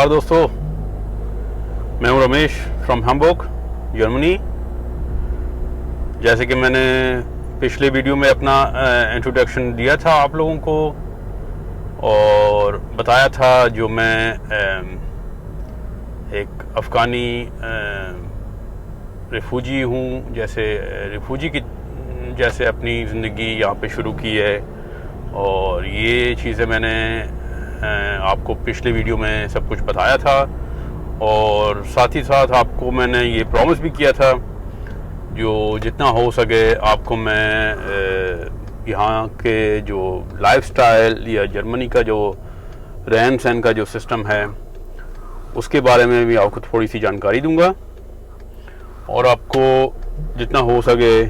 नमस्कार दोस्तों, मैं हूं रमेश फ्रॉम हैम्बर्ग, जर्मनी। जैसे कि मैंने पिछले वीडियो में अपना इंट्रोडक्शन दिया था आप लोगों को और बताया था जो मैं एक अफ़गानी रिफ्यूजी हूं, जैसे रिफ्यूजी की जैसे अपनी ज़िंदगी यहाँ पे शुरू की है। और ये चीज़ें मैंने आपको पिछले वीडियो में सब कुछ बताया था और साथ ही साथ आपको मैंने ये प्रॉमिस भी किया था जो जितना हो सके आपको मैं यहाँ के जो लाइफस्टाइल या जर्मनी का जो रहन सहन का जो सिस्टम है उसके बारे में भी आपको थोड़ी सी जानकारी दूंगा और आपको जितना हो सके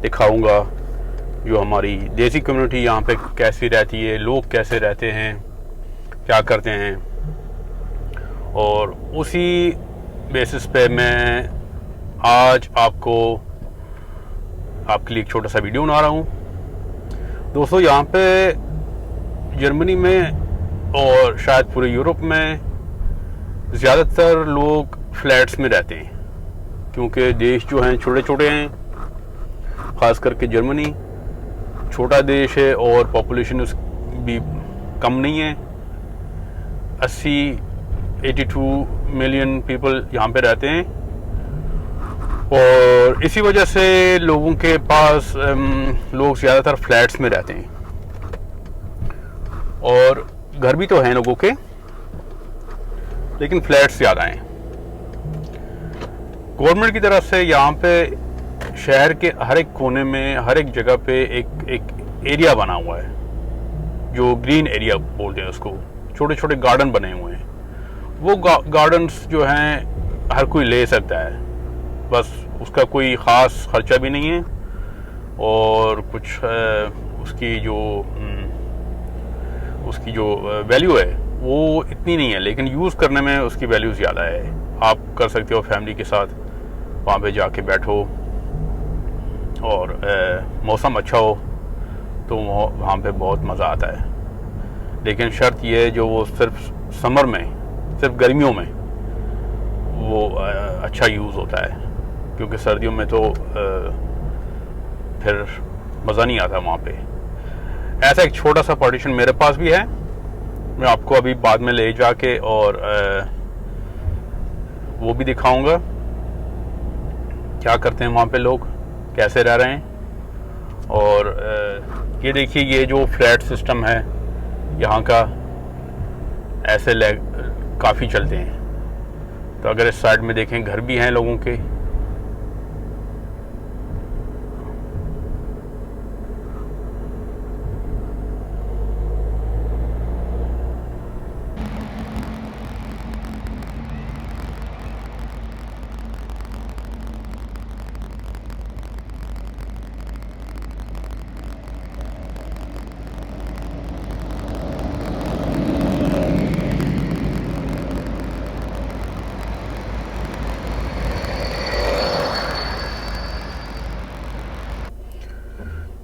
दिखाऊंगा जो हमारी देसी कम्युनिटी यहाँ पे कैसी रहती है, लोग कैसे रहते हैं, क्या करते हैं। और उसी बेसिस पे मैं आज आपके लिए एक छोटा सा वीडियो बना रहा हूँ। दोस्तों, यहाँ पे जर्मनी में और शायद पूरे यूरोप में ज़्यादातर लोग फ्लैट्स में रहते हैं क्योंकि देश जो हैं छोटे छोटे हैं। ख़ास करके जर्मनी छोटा देश है और पॉपुलेशन भी कम नहीं है। 82 मिलियन पीपल यहाँ पे रहते हैं और इसी वजह से लोगों के पास लोग ज़्यादातर फ्लैट्स में रहते हैं और घर भी तो हैं लोगों के, लेकिन फ्लैट्स ज़्यादा हैं। गवर्नमेंट की तरफ से यहाँ पे शहर के हर एक कोने में, हर एक जगह पे एक एरिया बना हुआ है जो ग्रीन एरिया बोलते हैं उसको। छोटे छोटे गार्डन बने हुए हैं। वो गार्डन्स जो हैं हर कोई ले सकता है, बस उसका कोई ख़ास खर्चा भी नहीं है और कुछ उसकी जो वैल्यू है वो इतनी नहीं है, लेकिन यूज़ करने में उसकी वैल्यू ज़्यादा है। आप कर सकते हो फैमिली के साथ वहाँ पे जाके बैठो और मौसम अच्छा हो तो वहाँ पे बहुत मज़ा आता है। लेकिन शर्त ये है जो वो सिर्फ समर में, सिर्फ गर्मियों में वो अच्छा यूज़ होता है, क्योंकि सर्दियों में तो फिर मज़ा नहीं आता वहाँ पे। ऐसा एक छोटा सा पार्टीशन मेरे पास भी है, मैं आपको अभी बाद में ले जाके और वो भी दिखाऊंगा क्या करते हैं वहाँ पे लोग, कैसे रह रहे हैं। और ये देखिए, ये जो फ्लैट सिस्टम है यहाँ का, ऐसे काफ़ी चलते हैं। तो अगर इस साइड में देखें, घर भी हैं लोगों के।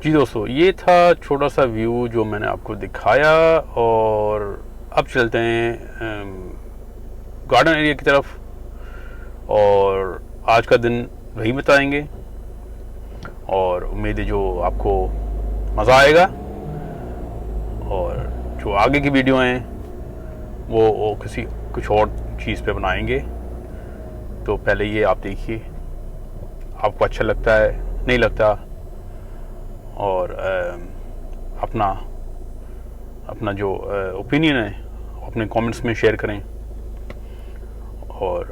जी दोस्तों, ये था छोटा सा व्यू जो मैंने आपको दिखाया और अब चलते हैं गार्डन एरिया की तरफ और आज का दिन वही बताएंगे और उम्मीद है जो आपको मज़ा आएगा। और जो आगे की वीडियो हैं वो कुछ और चीज़ पे बनाएंगे। तो पहले ये आप देखिए, आपको अच्छा लगता है नहीं लगता, और अपना जो ओपिनियन है अपने कमेंट्स में शेयर करें और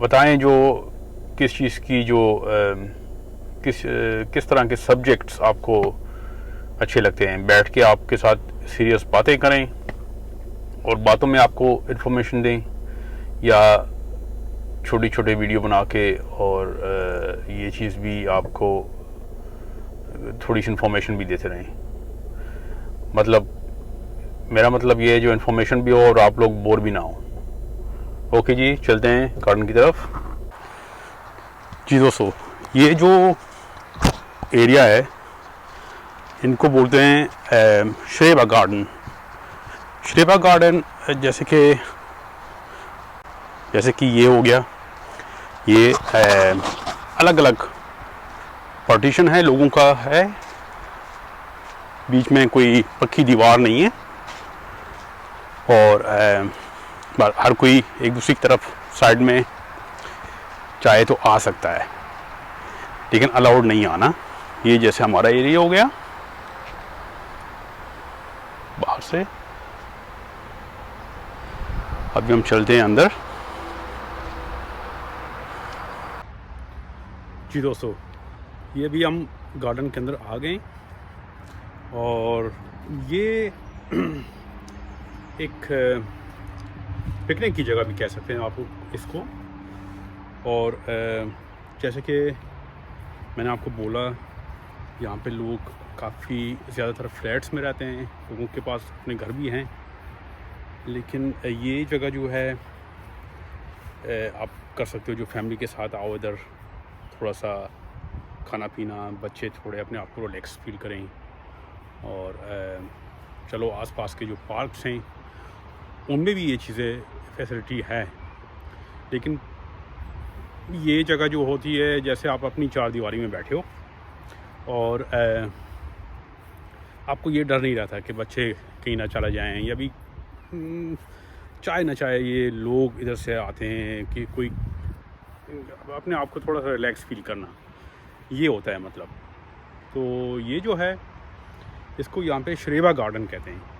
बताएं जो किस चीज़ की जो किस तरह के सब्जेक्ट्स आपको अच्छे लगते हैं। बैठ के आपके साथ सीरियस बातें करें और बातों में आपको इन्फॉर्मेशन दें, या छोटी छोटे वीडियो बना के और ये चीज़ भी आपको थोड़ी सी इन्फॉर्मेशन भी देते रहें। मतलब मेरा मतलब ये है जो इन्फॉर्मेशन भी हो और आप लोग बोर भी ना हो। ओके जी, चलते हैं गार्डन की तरफ। जी दोस्तों, ये जो एरिया है इनको बोलते हैं श्रेबा गार्डन। श्रेबा गार्डन जैसे कि ये हो गया, ये अलग अलग पार्टीशन है, लोगों का है, बीच में कोई पक्की दीवार नहीं है और हर कोई एक दूसरी की तरफ साइड में चाहे तो आ सकता है, लेकिन अलाउड नहीं आना। ये जैसे हमारा एरिया हो गया बाहर से। अभी हम चलते हैं अंदर। जी दोस्तों, ये भी हम गार्डन के अंदर आ गए और ये एक पिकनिक की जगह भी कह सकते हैं आप इसको। और जैसे कि मैंने आपको बोला, यहाँ पे लोग काफ़ी ज़्यादातर फ्लैट्स में रहते हैं, लोगों के पास अपने घर भी हैं, लेकिन ये जगह जो है आप कर सकते हो जो फैमिली के साथ आओ इधर, थोड़ा सा खाना पीना, बच्चे थोड़े अपने आप को रिलैक्स फील करें। और चलो आसपास के जो पार्क्स हैं उनमें भी ये चीज़ें फैसिलिटी है, लेकिन ये जगह जो होती है जैसे आप अपनी चार दीवारी में बैठे हो और आपको ये डर नहीं रहता कि बच्चे कहीं ना चला जाएं, या भी चाहे ना चाहे ये लोग इधर से आते हैं कि कोई अपने आप को थोड़ा सा रिलैक्स फील करना, ये होता है मतलब। तो ये जो है इसको यहाँ पे श्रेवा गार्डन कहते हैं।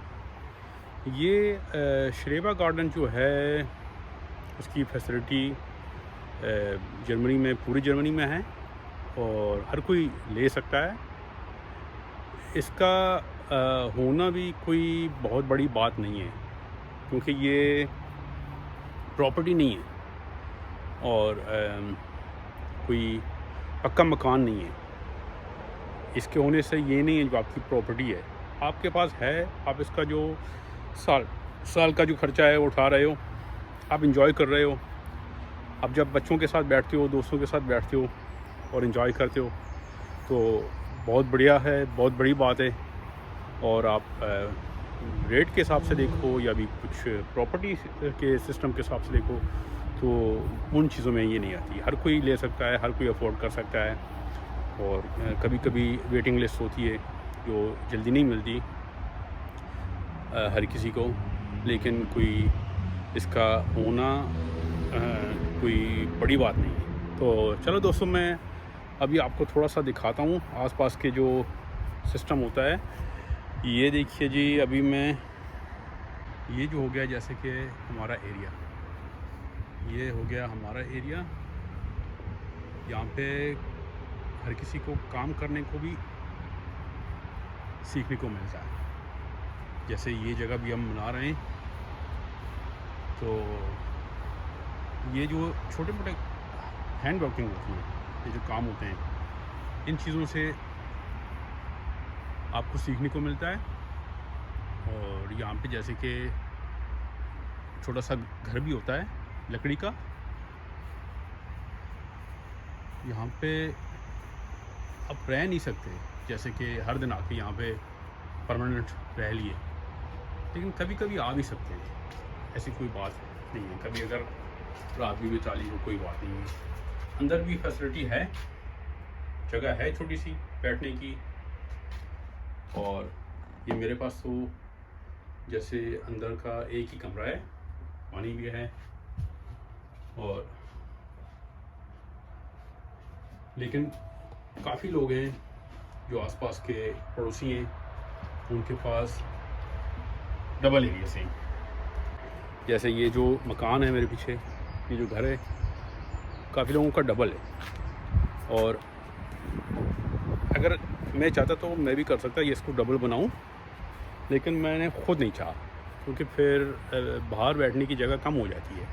ये श्रेवा गार्डन जो है उसकी फैसिलिटी जर्मनी में, पूरी जर्मनी में है और हर कोई ले सकता है। इसका होना भी कोई बहुत बड़ी बात नहीं है, क्योंकि ये प्रॉपर्टी नहीं है और कोई पक्का मकान नहीं है। इसके होने से ये नहीं है जो आपकी प्रॉपर्टी है, आपके पास है, आप इसका जो साल का जो खर्चा है वो उठा रहे हो, आप इंजॉय कर रहे हो। अब जब बच्चों के साथ बैठते हो, दोस्तों के साथ बैठते हो और इंजॉय करते हो तो बहुत बढ़िया है, बहुत बड़ी बात है। और आप रेट के हिसाब से देखो या भी कुछ प्रॉपर्टी के सिस्टम के हिसाब से देखो तो उन चीज़ों में ये नहीं आती। हर कोई ले सकता है, हर कोई अफोर्ड कर सकता है। और कभी कभी वेटिंग लिस्ट होती है जो जल्दी नहीं मिलती हर किसी को, लेकिन कोई इसका होना कोई बड़ी बात नहीं है। तो चलो दोस्तों, मैं अभी आपको थोड़ा सा दिखाता हूँ आसपास के जो सिस्टम होता है। ये देखिए जी, अभी मैं ये जो हो गया जैसे कि हमारा एरिया, ये हो गया हमारा एरिया। यहाँ पे हर किसी को काम करने को भी सीखने को मिलता है। जैसे ये जगह भी हम बना रहे हैं, तो ये जो छोटे मोटे हैंड वर्किंग होती है, ये जो काम होते हैं, इन चीज़ों से आपको सीखने को मिलता है। और यहाँ पे जैसे कि छोटा सा घर भी होता है लकड़ी का। यहाँ पे आप रह नहीं सकते जैसे कि हर दिन आके यहाँ पे परमानेंट रह लिए, लेकिन कभी कभी आ भी सकते हैं, ऐसी कोई बात नहीं है। कभी अगर रात भी बिता ली तो कोई बात नहीं है। अंदर भी फैसिलिटी है, जगह है छोटी सी बैठने की। और ये मेरे पास तो जैसे अंदर का एक ही कमरा है, पानी भी है, और लेकिन काफ़ी लोग हैं जो आसपास के पड़ोसी हैं, उनके पास डबल एरिया से। जैसे ये जो मकान है मेरे पीछे, ये जो घर है, काफ़ी लोगों का डबल है। और अगर मैं चाहता तो मैं भी कर सकता ये इसको डबल बनाऊं, लेकिन मैंने खुद नहीं चाहा, क्योंकि फिर बाहर बैठने की जगह कम हो जाती है।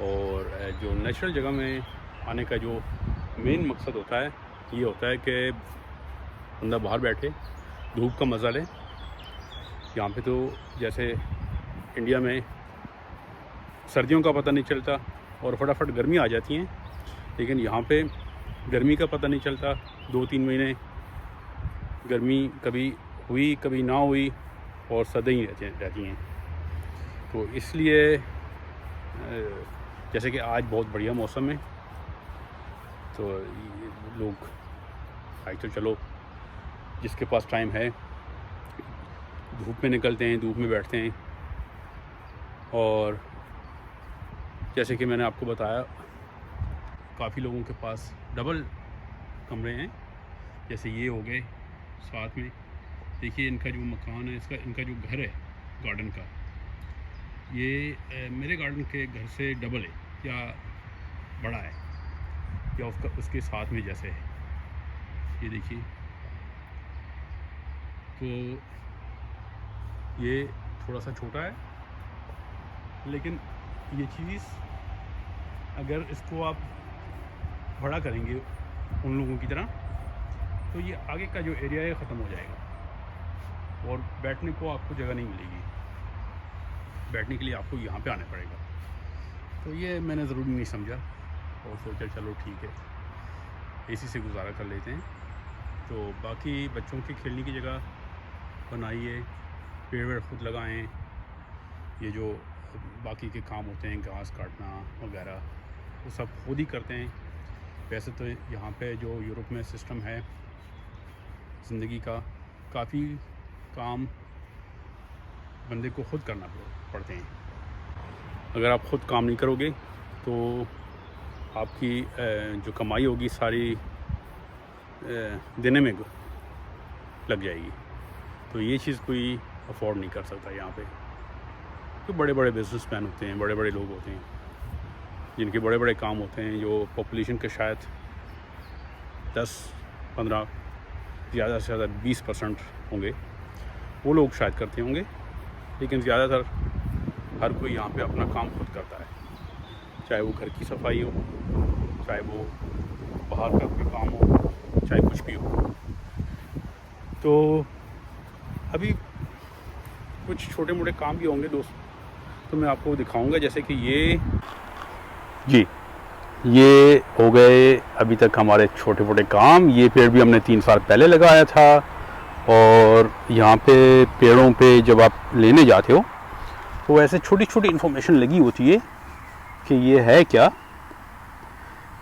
और जो नेचुरल जगह में आने का जो मेन मकसद होता है, ये होता है कि बंदा बाहर बैठे, धूप का मज़ा ले। यहाँ पे तो जैसे इंडिया में सर्दियों का पता नहीं चलता और फटाफट गर्मी आ जाती हैं, लेकिन यहाँ पे गर्मी का पता नहीं चलता। 2-3 महीने गर्मी कभी हुई कभी ना हुई और सर्दी ही रहती हैं। तो इसलिए जैसे कि आज बहुत बढ़िया मौसम है, तो लोग आज तो चलो जिसके पास टाइम है धूप में निकलते हैं, धूप में बैठते हैं। और जैसे कि मैंने आपको बताया, काफ़ी लोगों के पास डबल कमरे हैं। जैसे ये हो गए साथ में, देखिए इनका जो मकान है, इनका जो घर है गार्डन का, ये मेरे गार्डन के घर से डबल है या बड़ा है, या उसके साथ में जैसे है। ये देखिए, तो ये थोड़ा सा छोटा है, लेकिन ये चीज़ अगर इसको आप बड़ा करेंगे उन लोगों की तरह, तो ये आगे का जो एरिया है ख़त्म हो जाएगा और बैठने को आपको जगह नहीं मिलेगी। बैठने के लिए आपको यहाँ पे आना पड़ेगा। तो ये मैंने ज़रूरी नहीं समझा और सोचा चलो ठीक है, एसी से गुजारा कर लेते हैं। तो बाकी बच्चों के खेलने की जगह बनाइए, पेड़ वेड़ खुद लगाएं। ये जो बाकी के काम होते हैं, घास काटना वगैरह, वो सब खुद ही करते हैं। वैसे तो यहाँ पे जो यूरोप में सिस्टम है ज़िंदगी का, काफ़ी काम बंदे को खुद करना पड़ते हैं। अगर आप खुद काम नहीं करोगे तो आपकी जो कमाई होगी सारी देने में लग जाएगी। तो ये चीज़ कोई अफोर्ड नहीं कर सकता यहाँ पे। तो बड़े बड़े बिजनेसमैन होते हैं, बड़े बड़े लोग होते हैं जिनके बड़े बड़े काम होते हैं, जो पॉपुलेशन के शायद 10-15 ज़्यादा से ज़्यादा 20% होंगे, वो लोग शायद करते होंगे। लेकिन ज़्यादातर हर कोई यहाँ पे अपना काम खुद करता है, चाहे वो घर की सफाई हो, चाहे वो बाहर का कोई काम हो, चाहे कुछ भी हो। तो अभी कुछ छोटे मोटे काम भी होंगे दोस्त, तो मैं आपको दिखाऊंगा। जैसे कि ये हो गए अभी तक हमारे छोटे मोटे काम। ये पेड़ भी हमने 3 साल पहले लगाया था। और यहाँ पे पेड़ों पे जब आप लेने जाते हो तो ऐसे छोटी छोटी इन्फॉर्मेशन लगी होती है कि ये है क्या।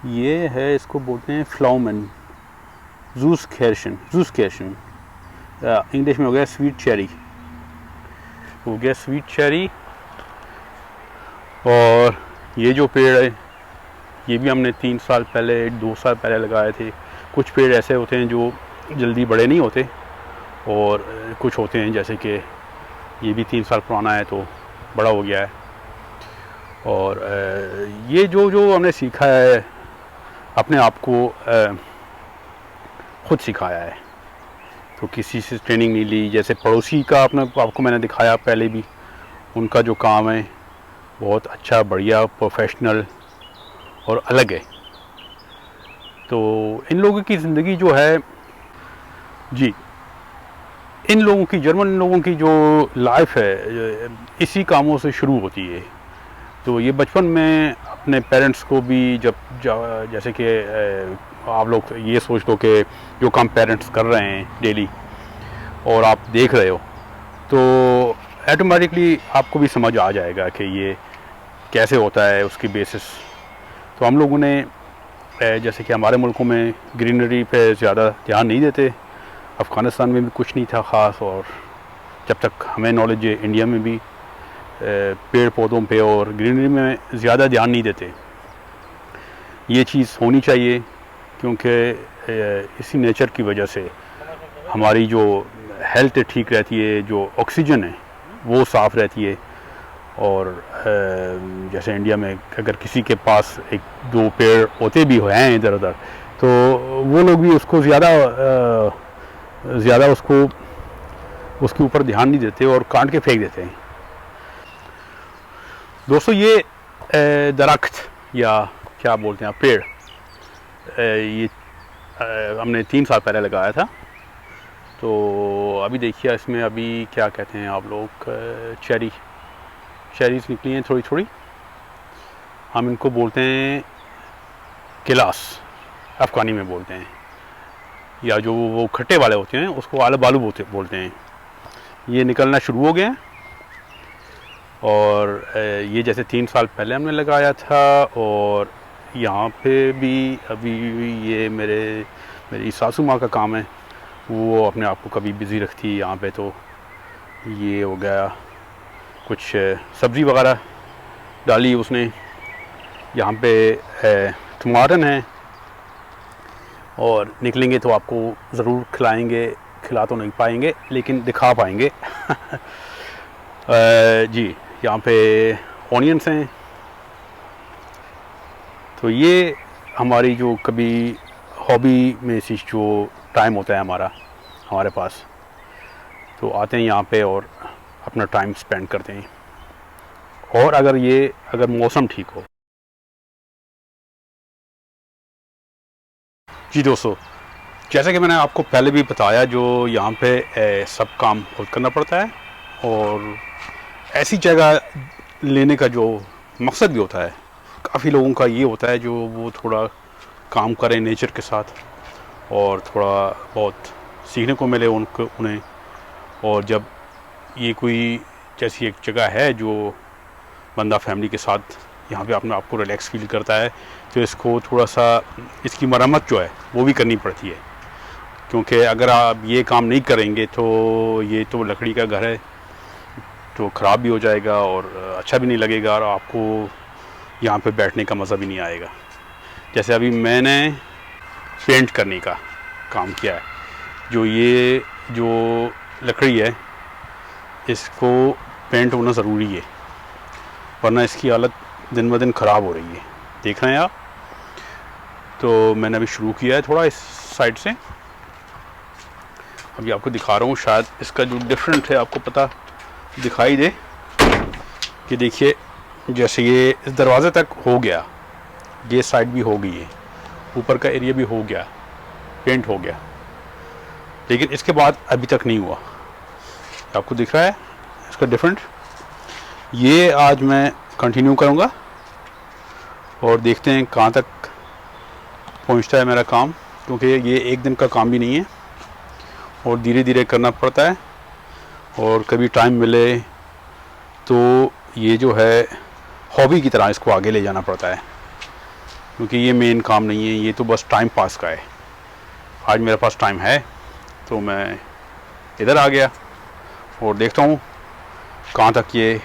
ये है, इसको बोलते हैं फ्लाउमन ज़ूसकैशन। इंग्लिश में हो गया स्वीट चेरी, हो गया स्वीट चेरी। और ये जो पेड़ है ये भी हमने 3 साल पहले 2 साल पहले लगाए थे। कुछ पेड़ ऐसे होते हैं जो जल्दी बड़े नहीं होते, और कुछ होते हैं जैसे कि ये भी 3 साल पुराना है तो बड़ा हो गया है। और ये जो हमने सीखा है अपने आप को खुद सिखाया है, तो किसी से ट्रेनिंग नहीं ली। जैसे पड़ोसी का आपको मैंने दिखाया पहले भी, उनका जो काम है बहुत अच्छा, बढ़िया, प्रोफेशनल और अलग है। तो इन लोगों की ज़िंदगी जो है इन लोगों की, जर्मन लोगों की जो लाइफ है इसी कामों से शुरू होती है। तो ये बचपन में अपने पेरेंट्स को भी जैसे कि आप लोग ये सोच लो कि जो काम पेरेंट्स कर रहे हैं डेली और आप देख रहे हो, तो ऑटोमेटिकली आपको भी समझ आ जाएगा कि ये कैसे होता है, उसकी बेसिस। तो हम लोगों ने जैसे कि हमारे मुल्कों में ग्रीनरी पे ज़्यादा ध्यान नहीं देते, अफ़गानिस्तान में भी कुछ नहीं था ख़ास, और जब तक हमें नॉलेज है इंडिया में भी पेड़ पौधों पे और ग्रीनरी में ज़्यादा ध्यान नहीं देते। ये चीज़ होनी चाहिए, क्योंकि इसी नेचर की वजह से हमारी जो हेल्थ ठीक रहती है, जो ऑक्सीजन है वो साफ़ रहती है। और जैसे इंडिया में अगर किसी के पास 1-2 पेड़ होते भी हैं इधर उधर, तो वो लोग भी उसको ज़्यादा उसके ऊपर ध्यान नहीं देते और काट के फेंक देते हैं। दोस्तों, ये दरख्त या क्या बोलते हैं पेड़, ये हमने 3 साल पहले लगाया था। तो अभी देखिए इसमें अभी क्या कहते हैं आप लोग, चेरीज़ निकली हैं थोड़ी थोड़ी। हम इनको बोलते हैं गिलास, अफ़गानी में बोलते हैं, या जो वो खट्टे वाले होते हैं उसको आलू बालू बोलते हैं। ये निकलना शुरू हो गए हैं और ये जैसे 3 साल पहले हमने लगाया था, और यहाँ पे भी अभी ये मेरी सासू माँ का काम है, वो अपने आप को कभी बिज़ी रखती है यहाँ पे। तो ये हो गया, कुछ सब्ज़ी वगैरह डाली उसने। यहाँ पे टमाटर हैं, और निकलेंगे तो आपको ज़रूर खिलाएंगे। खिला तो नहीं पाएंगे लेकिन दिखा पाएंगे। जी, यहाँ पे ऑनियंस हैं। तो ये हमारी जो कभी हॉबी में से जो टाइम होता है हमारे पास, तो आते हैं यहाँ पे और अपना टाइम स्पेंड करते हैं। और अगर मौसम ठीक हो। जी दोस्तों, जैसा कि मैंने आपको पहले भी बताया, जो यहाँ पे सब काम खुद करना पड़ता है, और ऐसी जगह लेने का जो मकसद भी होता है, काफ़ी लोगों का ये होता है जो वो थोड़ा काम करें नेचर के साथ, और थोड़ा बहुत सीखने को मिले उन्हें। और जब ये कोई जैसी एक जगह है जो बंदा फैमिली के साथ यहाँ पे अपने आप को रिलैक्स फील करता है, तो इसको थोड़ा सा इसकी मरम्मत जो है वो भी करनी पड़ती है। क्योंकि अगर आप ये काम नहीं करेंगे तो ये तो लकड़ी का घर है, तो ख़राब भी हो जाएगा और अच्छा भी नहीं लगेगा, और आपको यहाँ पे बैठने का मज़ा भी नहीं आएगा। जैसे अभी मैंने पेंट करने का काम किया है, जो लकड़ी है इसको पेंट होना ज़रूरी है, वरना इसकी हालत दिन ब दिन ख़राब हो रही है। देख रहे हैं आप। तो मैंने अभी शुरू किया है थोड़ा इस साइड से, अभी आपको दिखा रहा हूँ। शायद इसका जो डिफरेंट है आपको पता दिखाई दे कि देखिए, जैसे ये इस दरवाज़े तक हो गया, ये साइड भी हो गई है, ऊपर का एरिया भी हो गया, पेंट हो गया, लेकिन इसके बाद अभी तक नहीं हुआ। आपको दिख रहा है इसका डिफरेंट। ये आज मैं कंटिन्यू करूँगा और देखते हैं कहाँ तक पहुँचता है मेरा काम, क्योंकि ये एक दिन का काम भी नहीं है और धीरे धीरे करना पड़ता है। और कभी टाइम मिले तो ये जो है हॉबी की तरह इसको आगे ले जाना पड़ता है, क्योंकि ये मेन काम नहीं है, ये तो बस टाइम पास का है। आज मेरे पास टाइम है तो मैं इधर आ गया और देखता हूँ कहाँ तक ये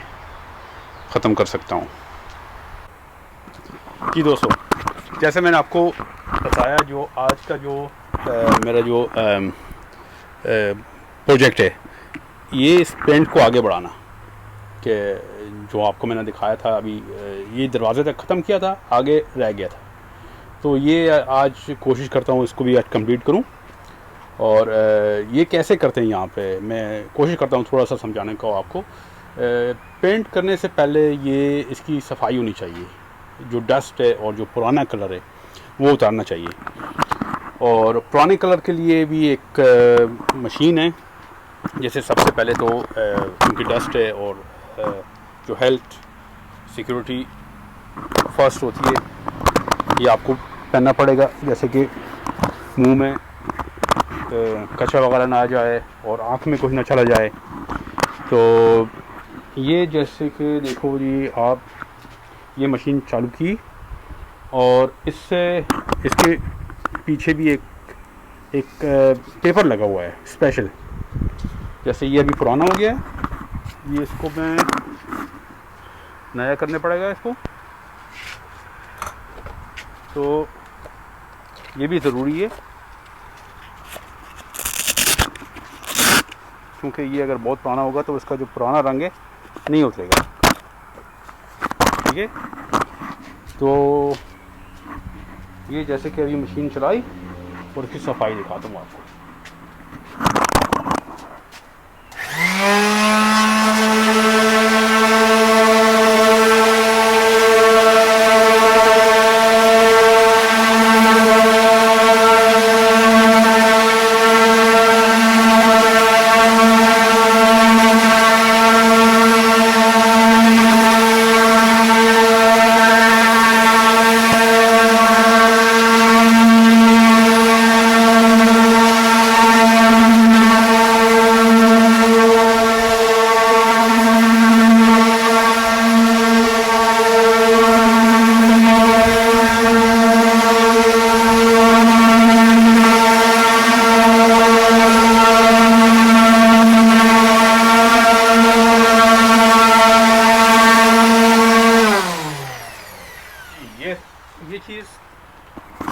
ख़त्म कर सकता हूँ। जी दोस्तों, जैसे मैंने आपको बताया, जो आज का जो मेरा जो प्रोजेक्ट है, ये इस पेंट को आगे बढ़ाना, कि जो आपको मैंने दिखाया था अभी, ये दरवाज़े तक ख़त्म किया था, आगे रह गया था। तो ये आज कोशिश करता हूँ इसको भी आज कंप्लीट करूँ। और ये कैसे करते हैं यहाँ पे, मैं कोशिश करता हूँ थोड़ा सा समझाने का आपको। पेंट करने से पहले ये इसकी सफाई होनी चाहिए, जो डस्ट है और जो पुराना कलर है वो उतारना चाहिए। और पुराने कलर के लिए भी एक मशीन है। जैसे सबसे पहले तो उनकी डस्ट है और जो हेल्थ सिक्योरिटी फर्स्ट होती है, ये आपको पहनना पड़ेगा, जैसे कि मुंह में कचरा वगैरह ना आ जाए और आँख में कुछ ना चला जाए। तो ये जैसे कि देखो जी, आप ये मशीन चालू की और इसके पीछे भी एक पेपर लगा हुआ है स्पेशल। जैसे ये अभी पुराना हो गया है, ये इसको मैं नया करने पड़ेगा इसको। तो ये भी ज़रूरी है, क्योंकि ये अगर बहुत पुराना होगा तो इसका जो पुराना रंग है नहीं उतरेगा। ठीक है, तो ये जैसे कि अभी मशीन चलाई और इसकी सफाई दिखाता हूँ आपको।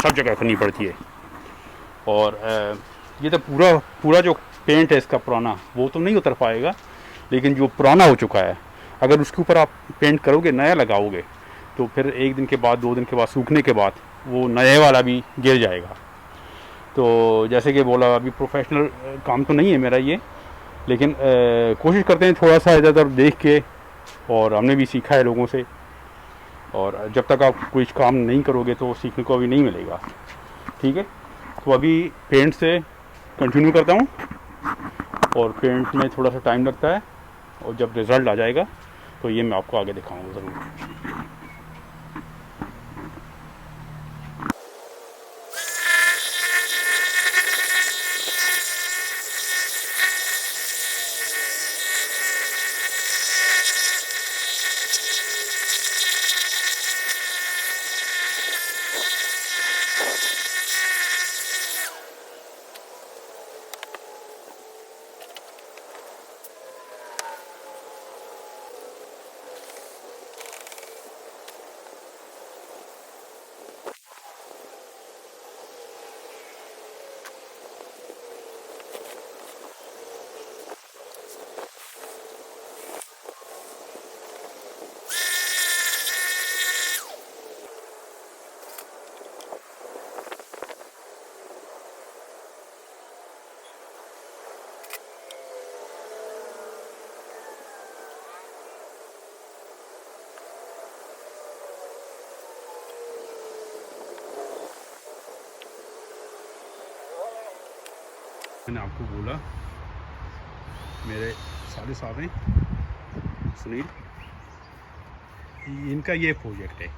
सब जगह करनी पड़ती है। और ये तो पूरा जो पेंट है इसका पुराना, वो तो नहीं उतर पाएगा, लेकिन जो पुराना हो चुका है अगर उसके ऊपर आप पेंट करोगे, नया लगाओगे, तो फिर 1 दिन के बाद 2 दिन के बाद सूखने के बाद वो नए वाला भी गिर जाएगा। तो जैसे कि बोला, अभी प्रोफेशनल काम तो नहीं है मेरा ये, लेकिन कोशिश करते हैं थोड़ा सा इधर उधर देख के, और हमने भी सीखा है लोगों से। और जब तक आप कोई काम नहीं करोगे तो सीखने को अभी नहीं मिलेगा। ठीक है, तो अभी पेंट से कंटिन्यू करता हूँ, और पेंट में थोड़ा सा टाइम लगता है, और जब रिज़ल्ट आ जाएगा तो ये मैं आपको आगे दिखाऊंगा ज़रूर। मैंने आपको बोला मेरे साले साहब हैं सुनील, इनका ये प्रोजेक्ट है,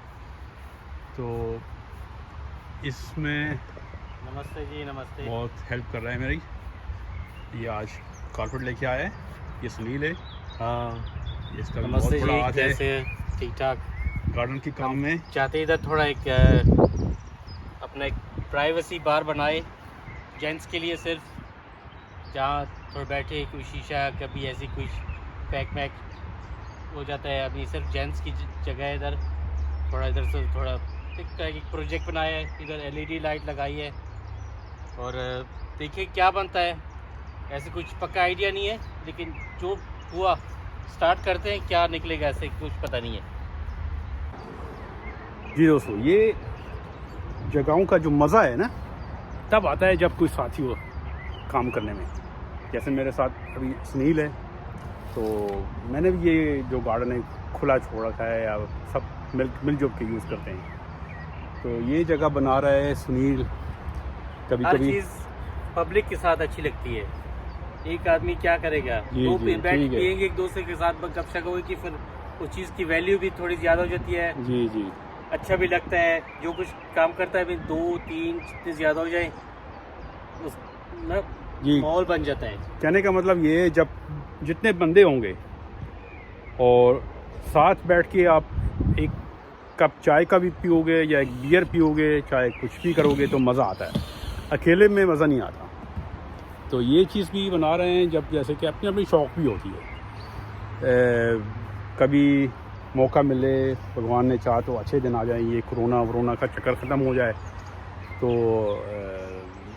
तो इसमें नमस्ते जी। नमस्ते। बहुत हेल्प कर रहा है मेरी। ये आज कारपेट लेके आया है, ये सुनील है। हाँ, इसका भी नमस्ते बहुत बड़ा जी। हाथ है कैसे? ठीक ठाक। गार्डन के काम में। चाहते इधर थोड़ा एक अपना एक प्राइवेसी बार बनाए जेंट्स के लिए, सिर्फ जहाँ थोड़ा बैठे, कोई शीशा, कभी ऐसी कुछ पैक मैक हो जाता है। अभी सिर्फ जेंट्स की जगह है इधर, थोड़ा इधर से थोड़ा एक प्रोजेक्ट बनाया है, इधर LED लाइट लगाई है, और देखिए क्या बनता है। ऐसे कुछ पक्का आइडिया नहीं है, लेकिन जो हुआ स्टार्ट करते हैं, क्या निकलेगा ऐसे कुछ पता नहीं है। जी दोस्तों, ये जगहों का जो मज़ा है ना, तब आता है जब कोई साथी हो काम करने में। जैसे मेरे साथ अभी सुनील है, तो मैंने भी ये जो गार्डन है खुला छोड़ रखा है, या सब मिलजुल के यूज़ करते हैं। तो ये जगह बना रहा है सुनील। कभी हर कभी चीज़ पब्लिक के साथ अच्छी लगती है। एक आदमी क्या करेगा, दो जी, बैठ ठीक है। पिएंगे एक दूसरे के साथ, गपशप होगी कि फिर उस चीज़ की वैल्यू भी थोड़ी ज़्यादा हो जाती है। जी जी अच्छा भी लगता है। जो कुछ काम करता है, 2-3 जितने ज़्यादा हो जाए उस ना जी, माहौल बन जाता है। कहने का मतलब ये, जब जितने बंदे होंगे और साथ बैठ के आप एक कप चाय का भी पियोगे या एक बियर पियोगे, चाहे कुछ भी करोगे, तो मज़ा आता है। अकेले में मज़ा नहीं आता। तो ये चीज़ भी बना रहे हैं, जब जैसे कि अपनी अपनी शौक़ भी होती है। कभी मौका मिले, भगवान ने चाहा तो अच्छे दिन आ जाए, ये कोरोना का चक्कर ख़त्म हो जाए, तो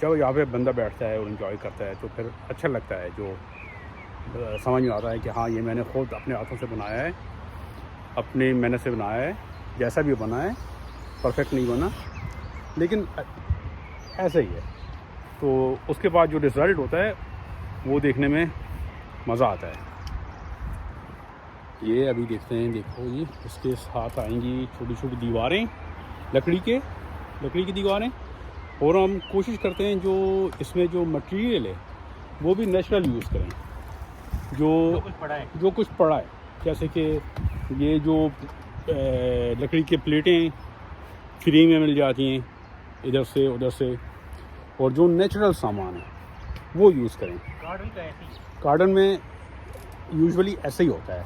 जब यहाँ पे बंदा बैठता है और इन्जॉय करता है, तो फिर अच्छा लगता है। जो समझ में आता है कि हाँ, ये मैंने खुद अपने हाथों से बनाया है, अपनी मेहनत से बनाया है। जैसा भी बना है, परफेक्ट नहीं बना, लेकिन ऐसा ही है। तो उसके बाद जो रिज़ल्ट होता है वो देखने में मज़ा आता है। ये अभी देखते हैं, देखो जी, इसके साथ आएंगी छोटी छोटी दीवारें, लकड़ी की दीवारें, और हम कोशिश करते हैं जो इसमें जो मटेरियल है वो भी नेचुरल यूज़ करें, जो कुछ पड़ा है। जैसे कि ये जो लकड़ी के प्लेटें फ्री में मिल जाती हैं इधर से उधर से, और जो नेचुरल सामान है वो यूज़ करें। गार्डन में यूजुअली ऐसे ही होता है,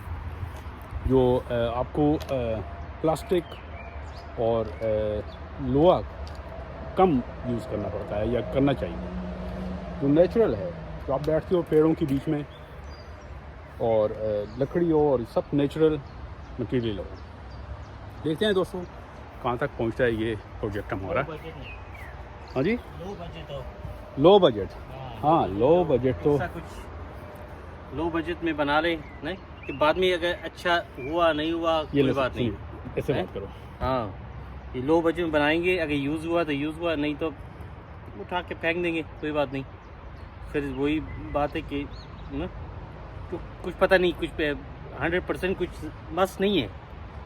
जो आपको प्लास्टिक और लोहा कम यूज़ करना पड़ता है, या करना चाहिए। जो नेचुरल है, तो आप बैठते हो पेड़ों के बीच में, और लकड़ी हो, और सब नेचुरल मटेरियल हो। देखते हैं दोस्तों कहाँ तक पहुँचता है ये प्रोजेक्ट हमारा। हाँ जी, लो बजट हो। लो बजट, हाँ लो बजट तो ऐसा कुछ लो बजट में बना ले नहीं कि बाद में अगर अच्छा हुआ नहीं हुआ ये कोई बात नहीं। ऐसे हैं? बात करो। हाँ, ये लो बजट में बनाएंगे, अगर यूज़ हुआ तो यूज़ हुआ, नहीं तो उठा के फेंक देंगे, कोई बात नहीं। फिर वही बात है कि ना कुछ पता नहीं, कुछ 100% कुछ मस्त नहीं है,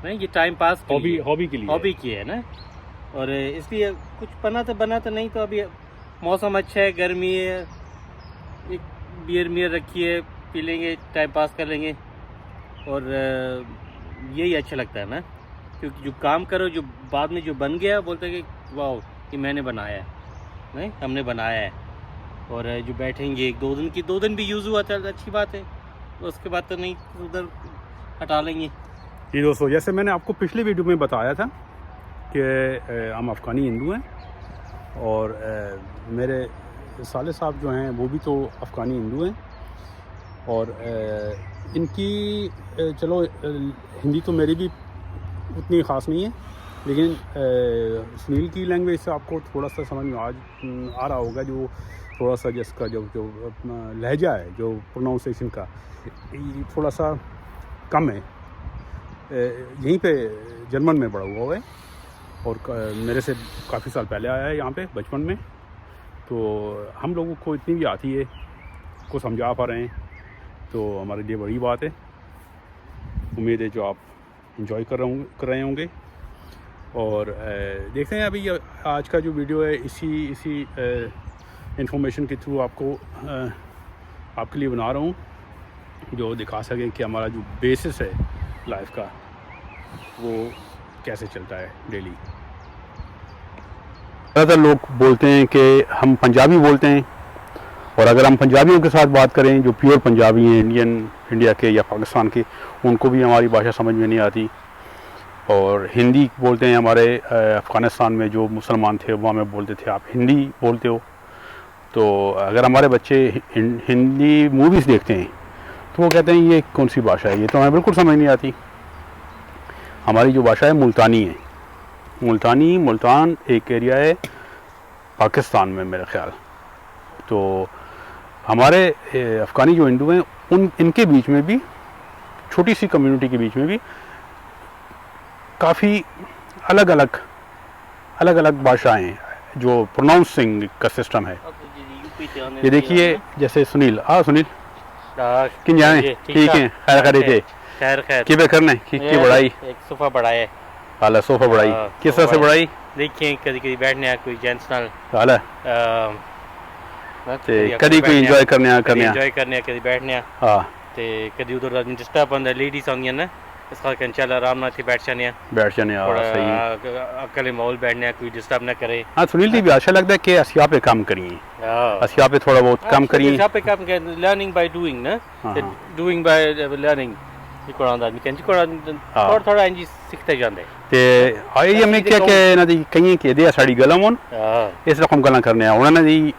नहीं ये टाइम पास हॉबी के लिए, हॉबी की है ना। और इसलिए कुछ बना तो नहीं तो अभी मौसम अच्छा है, गर्मी है, एक बियर रखी है, पी लेंगे, टाइम पास कर लेंगे। और यही अच्छा लगता है ना, क्योंकि जो काम करो, जो बाद में जो बन गया, बोलते हैं कि वाह ये मैंने बनाया है, नहीं हमने बनाया है। और जो बैठेंगे 2 दिन भी यूज़ हुआ था, अच्छी बात है, तो उसके बाद तो नहीं उधर हटा लेंगे। जी दोस्तों, जैसे मैंने आपको पिछली वीडियो में बताया था कि हम अफ़गानी हिंदू हैं, और मेरे साले साहब जो हैं वो भी तो अफ़गानी हिंदू हैं, और इनकी चलो हिंदी तो मेरी भी उतनी ख़ास नहीं है, लेकिन सुनील की लैंग्वेज से आपको थोड़ा सा समझ में आ रहा होगा, जो थोड़ा सा जिसका जो अपना लहजा है, जो प्रोनाउंसिएशन का थोड़ा सा कम है। यहीं पे जर्मन में पढ़ा हुआ है, और मेरे से काफ़ी साल पहले आया है यहाँ पे बचपन में, तो हम लोगों को इतनी भी आती है, को समझा पा रहे हैं, तो हमारे लिए बड़ी बात है। उम्मीद है जो आप एंजॉय कर रहे होंगे। और देखते हैं अभी आज का जो वीडियो है इसी इंफॉर्मेशन के थ्रू आपके लिए बना रहा हूँ, जो दिखा सकें कि हमारा जो बेसिस है लाइफ का वो कैसे चलता है डेली। ज़्यादातर लोग बोलते हैं कि हम पंजाबी बोलते हैं, और अगर हम पंजाबियों के साथ बात करें जो प्योर पंजाबी हैं, इंडिया के या पाकिस्तान के, उनको भी हमारी भाषा समझ में नहीं आती। और हिंदी बोलते हैं, हमारे अफ़गानिस्तान में जो मुसलमान थे वहाँ में बोलते थे आप हिंदी बोलते हो। तो अगर हमारे बच्चे हिंदी मूवीज़ देखते हैं तो वो कहते हैं ये कौन सी भाषा है, ये तो हमें बिल्कुल समझ नहीं आती। हमारी जो भाषा है मुल्तानी है। मुल्तान एक एरिया है पाकिस्तान में मेरा ख्याल। तो हमारे अफ़गानी जो हिंदू हैं इनके बीच में भी, छोटी सी कम्युनिटी के बीच में भी काफ़ी अलग अलग भाषाएं हैं, जो प्रोनाउंसिंग का सिस्टम है। ये देखिए, जैसे सुनील किन जाने ठीक है, खैर कि करने की बढ़ाई एक सोफा बढ़ाया हाल सोफा बढ़ाई किस तरह से बढ़ाई देखिए, कभी बैठने कोई जेंट्स नाल हाल ते कदी कोई एंजॉय करने कदी बैठने हां ते कदी उधर डिस्टर्ब होंदा, लेडीज होंगी ना, इस खातिर चल आराम नाल बैठ जाने सही अकेले माहौल बैठने, कोई डिस्टर्ब ना करे। हाँ, सुनील जी भी अच्छा लगता है कि असिया पे काम करिए, असिया पे थोड़ा बहुत काम करिए, असिया पे काम कर लर्निंग बाय डूइंग ना, डूइंग बाय लर्निंग कोण आंदा निकन कोण थोड़ा इंजी सीखते जांदे ते आई हमने क्या कि ना दी कहीं के दे साड़ी गलम होन इस रकम गला करने उन्होंने दी।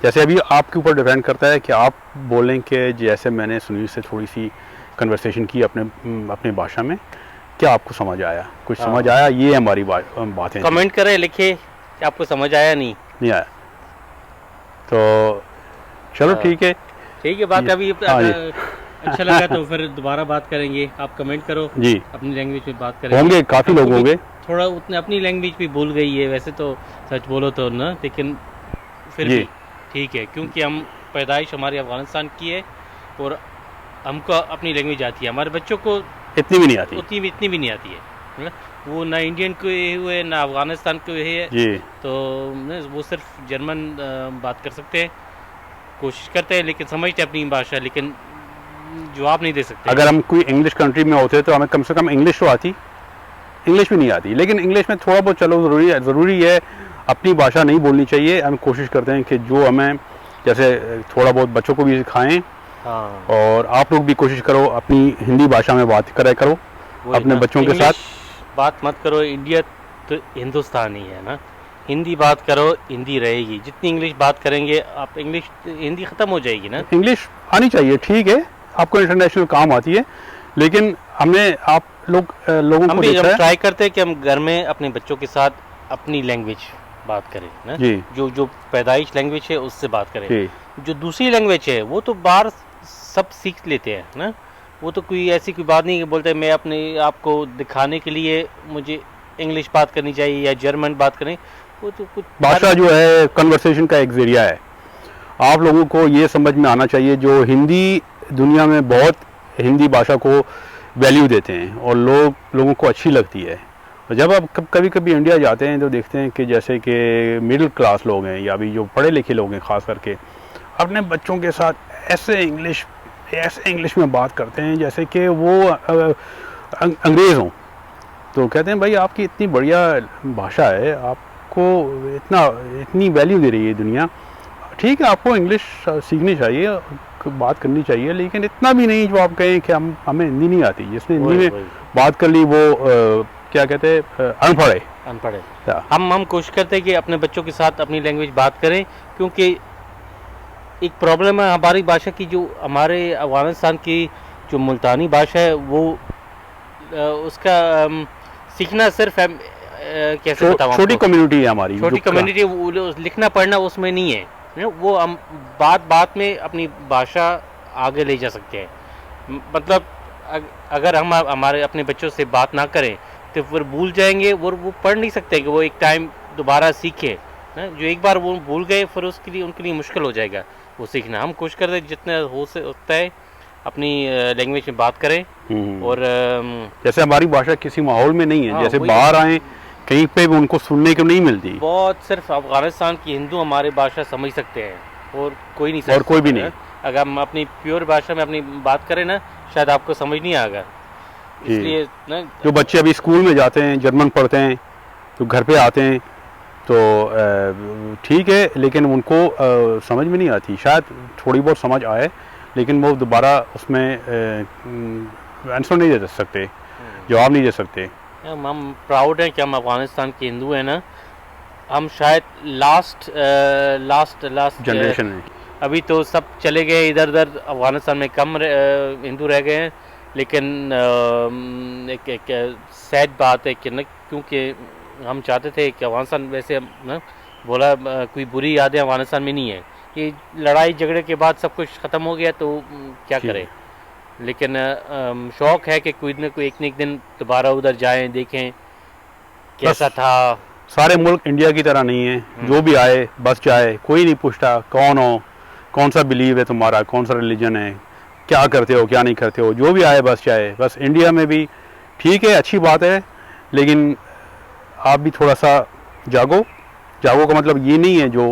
जैसे अभी आपके ऊपर डिपेंड करता है कि आप बोलें कि जैसे मैंने सुनील से थोड़ी सी कन्वर्सेशन की अपने भाषा में, क्या आपको समझ आया, कुछ समझ आया, ये हमारी बात है। कमेंट करें, लिखे कि आपको समझ आया नहीं आया। तो चलो ठीक है बात। अभी अच्छा लगा तो फिर दोबारा बात करेंगे, आप कमेंट करो जी, अपनी लैंग्वेज में बात करेंगे। होंगे काफ़ी लोग होंगे, थोड़ा उतने अपनी लैंग्वेज भी भूल गई है वैसे तो, सच बोलो तो ना, लेकिन फिर भी ठीक है, क्योंकि हम पैदाइश हमारी अफ़गानिस्तान की है और हमको अपनी लैंग्वेज आती है, हमारे बच्चों को इतनी भी नहीं आती है, वो ना इंडियन के हुए ना अफ़गानिस्तान के हुए जी, तो वो सिर्फ जर्मन बात कर सकते हैं, कोशिश करते हैं, लेकिन समझते अपनी भाषा, लेकिन जवाब नहीं दे सकते। अगर हम कोई इंग्लिश कंट्री में होते तो हमें कम से कम इंग्लिश तो आती, इंग्लिश भी नहीं आती, लेकिन इंग्लिश में थोड़ा बहुत चलो ज़रूरी है, अपनी भाषा नहीं बोलनी चाहिए। हम कोशिश करते हैं कि जो हमें जैसे थोड़ा बहुत बच्चों को भी सिखाएं, और आप लोग भी कोशिश करो अपनी हिंदी भाषा में बात करो अपने बच्चों के साथ। बात मत करो, इंडिया तो हिंदुस्तान ही है ना, हिंदी बात करो, हिंदी रहेगी। जितनी इंग्लिश बात करेंगे आप, हिंदी ख़त्म हो जाएगी ना। इंग्लिश आनी चाहिए, ठीक है, आपको इंटरनेशनल काम आती है, लेकिन लोगों को ट्राई करते हैं कि हम घर में अपने बच्चों के साथ अपनी लैंग्वेज बात करें ना, जी जो जो पैदाइश लैंग्वेज है उससे बात करें। जी जो दूसरी लैंग्वेज है वो तो बाहर सब सीख लेते हैं ना, वो तो कोई ऐसी कोई बात नहीं कि बोलते हैं मैं अपने आप को दिखाने के लिए मुझे इंग्लिश बात करनी चाहिए या जर्मन बात करनी, वो तो कुछ भाषा जो है कन्वर्सेशन का एक ज़रिया है। आप लोगों को ये समझ में आना चाहिए, जो हिंदी दुनिया में बहुत हिंदी भाषा को वैल्यू देते हैं और लोगों को अच्छी लगती है। और जब आप कभी कभी इंडिया जाते हैं तो देखते हैं कि जैसे कि मिडिल क्लास लोग हैं या भी जो पढ़े लिखे लोग हैं ख़ास करके अपने बच्चों के साथ ऐसे इंग्लिश में बात करते हैं जैसे कि वो अंग्रेज़ हों। तो कहते हैं भाई आपकी इतनी बढ़िया भाषा है, आपको इतनी वैल्यू दे रही है दुनिया, ठीक है आपको इंग्लिश सीखनी चाहिए, बात करनी चाहिए, लेकिन इतना भी नहीं जो आप कहें कि हमें हिंदी नहीं आती। जिसने हिंदी में बात कर ली वो क्या कहते हैं अनपढ़ है। हम कोशिश करते हैं कि अपने बच्चों के साथ अपनी लैंग्वेज बात करें, क्योंकि एक प्रॉब्लम है हमारी भाषा की, जो हमारे अफगानिस्तान की जो मुल्तानी भाषा है वो उसका सीखना सिर्फ कैसे बताऊं, छोटी कम्युनिटी है हमारी, छोटी कम्युनिटी, लिखना पढ़ना उसमें नहीं है। वो हम बात में अपनी भाषा आगे ले जा सकते हैं। मतलब अगर हम हमारे अपने बच्चों से बात ना करें तो फिर भूल जाएंगे, वो पढ़ नहीं सकते कि वो एक टाइम दोबारा सीखे ना। जो एक बार वो भूल गए फिर उनके लिए मुश्किल हो जाएगा वो सीखना। हम कोशिश करते हैं जितना हो सकता है अपनी लैंग्वेज में बात करें। और जैसे हमारी भाषा किसी माहौल में नहीं है, जैसे बाहर आए कहीं पे भी उनको सुनने को नहीं मिलती। बहुत सिर्फ अफगानिस्तान की हिंदू हमारी भाषा समझ सकते हैं और कोई नहीं, और कोई भी नहीं। अगर हम अपनी प्योर भाषा में अपनी बात करें ना शायद आपको समझ नहीं आएगा। इसलिए ना जो बच्चे अभी स्कूल में जाते हैं, जर्मन पढ़ते हैं, तो घर पे आते हैं तो ठीक है, लेकिन उनको समझ में नहीं आती। शायद थोड़ी बहुत समझ आए लेकिन वो दोबारा उसमें आंसर नहीं दे सकते, जवाब नहीं दे सकते। हम प्राउड हैं कि हम अफगानिस्तान के हिंदू हैं ना। हम शायद लास्ट जनरेशन है। अभी तो सब चले गए इधर उधर, अफगानिस्तान में कम हिंदू रह गए हैं। लेकिन एक सैड बात है कि न, क्योंकि हम चाहते थे कि अफगानिस्तान वैसे न बोला कोई बुरी यादें अफगानिस्तान में नहीं है, कि लड़ाई झगड़े के बाद सब कुछ ख़त्म हो गया तो क्या करें। लेकिन शौक़ है कि कोई न कोई एक दिन दोबारा उधर जाएं, देखें कैसा था। सारे मुल्क इंडिया की तरह नहीं है, जो भी आए बस जाए, कोई नहीं पूछता कौन हो, कौन सा बिलीव है तुम्हारा, कौन सा रिलीजन है, क्या करते हो क्या नहीं करते हो, जो भी आए बस जाए। बस इंडिया में भी ठीक है, अच्छी बात है, लेकिन आप भी थोड़ा सा जागो का मतलब ये नहीं है जो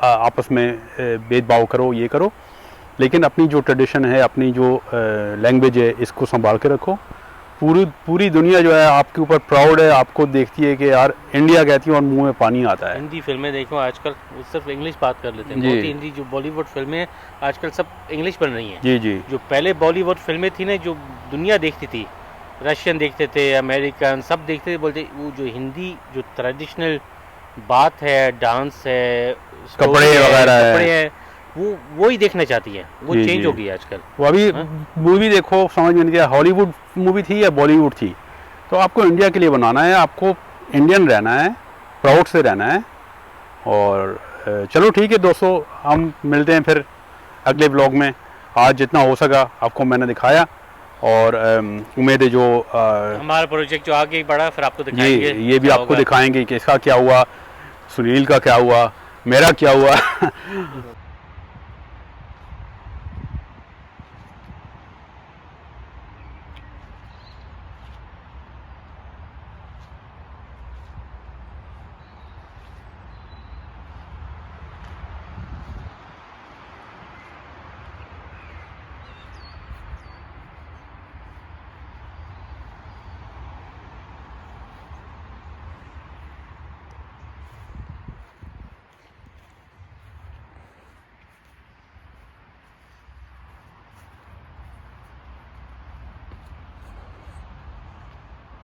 आपस में भेदभाव करो, ये करो, लेकिन अपनी जो ट्रेडिशन है, अपनी जो लैंग्वेज है, इसको संभाल के रखो। पूरी दुनिया जो है आपके ऊपर प्राउड है, आपको देखती है कि यार इंडिया कहती है और मुंह में पानी आता है। हिंदी फिल्में देखो आजकल वो सिर्फ इंग्लिश बात कर लेते हैं। बहुत ही हिंदी जो बॉलीवुड फिल्में हैं आजकल सब इंग्लिश बन रही हैं। जी जी। जो पहले बॉलीवुड फिल्में थी ना, जो दुनिया देखती थी, रशियन देखते थे, अमेरिकन सब देखते थे, बोलते वो जो हिंदी जो ट्रेडिशनल बात है, डांस है, कपड़े वगैरह है, वो ही देखना चाहती है। वो चेंज हो गई आजकल। वो अभी मूवी देखो समझ में नहीं आया, हॉलीवुड मूवी थी या बॉलीवुड थी, तो आपको इंडिया के लिए बनाना है, आपको इंडियन रहना है, प्राउड से रहना है। और चलो ठीक है दोस्तों, हम मिलते हैं फिर अगले ब्लॉग में। आज जितना हो सका आपको मैंने दिखाया, और उम्मीद है जो हमारा प्रोजेक्ट जो आगे बढ़ा फिर आपको दिखाएंगे, ये भी आपको दिखाएंगे कि इसका क्या हुआ, सुनील का क्या हुआ, मेरा क्या हुआ।